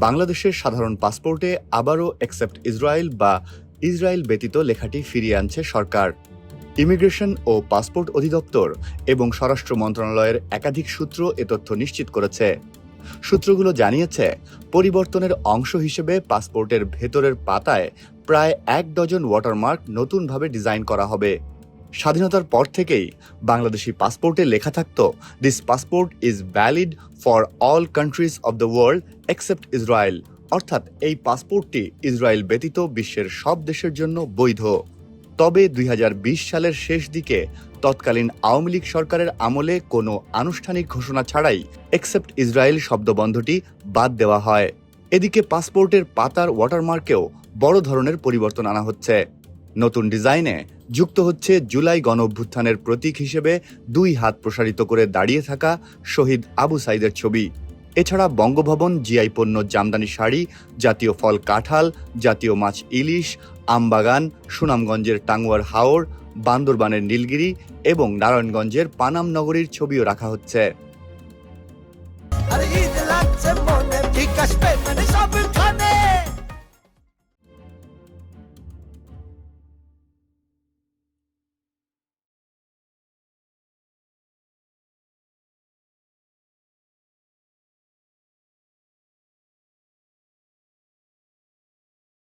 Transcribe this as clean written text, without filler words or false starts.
বাংলাদেশের সাধারণ পাসপোর্টে আবারও অ্যাকসেপ্ট ইসরায়েল বা ইসরায়েল ব্যতীত লেখাটি ফিরিয়ে আনছে সরকার। ইমিগ্রেশন ও পাসপোর্ট অধিদপ্তর এবং স্বরাষ্ট্র মন্ত্রণালয়ের একাধিক সূত্র এ তথ্য নিশ্চিত করেছে। সূত্রগুলো জানিয়েছে, পরিবর্তনের অংশ হিসেবে পাসপোর্টের ভেতরের পাতায় প্রায় 1 ডজন ওয়াটারমার্ক নতুনভাবে ডিজাইন করা হবে। স্বাধীনতার পর থেকেই বাংলাদেশি পাসপোর্টে লেখা থাকত, this passport is valid for all countries of the world except Israel, অর্থাৎ এই পাসপোর্টটি ইসরায়েল ব্যতীত বিশ্বের সব দেশের জন্য বৈধ। তবে 2020 সালের শেষ দিকে তৎকালীন আওয়ামী লীগ সরকারের আমলে কোনো আনুষ্ঠানিক ঘোষণা ছাড়াই এক্সেপ্ট ইসরায়েল শব্দবন্ধটি বাদ দেওয়া হয়। এদিকে পাসপোর্টের পাতার ওয়াটারমার্কেও বড় ধরনের পরিবর্তন আনা হচ্ছে। নতুন ডিজাইনে যুক্ত হচ্ছে জুলাই গণঅভ্যুত্থানের প্রতীক হিসেবে 2 হাত প্রসারিত করে দাঁড়িয়ে থাকা শহীদ আবু সাইদের ছবি। এছাড়া বঙ্গভবন, জিআই পণ্য জামদানি শাড়ি, জাতীয় ফল কাঁঠাল, জাতীয় মাছ ইলিশ, আমবাগান, সুনামগঞ্জের টাঙ্গুয়ার হাওর, বান্দরবানের নীলগিরি এবং নারায়ণগঞ্জের পানাম নগরীর ছবিও রাখা হচ্ছে।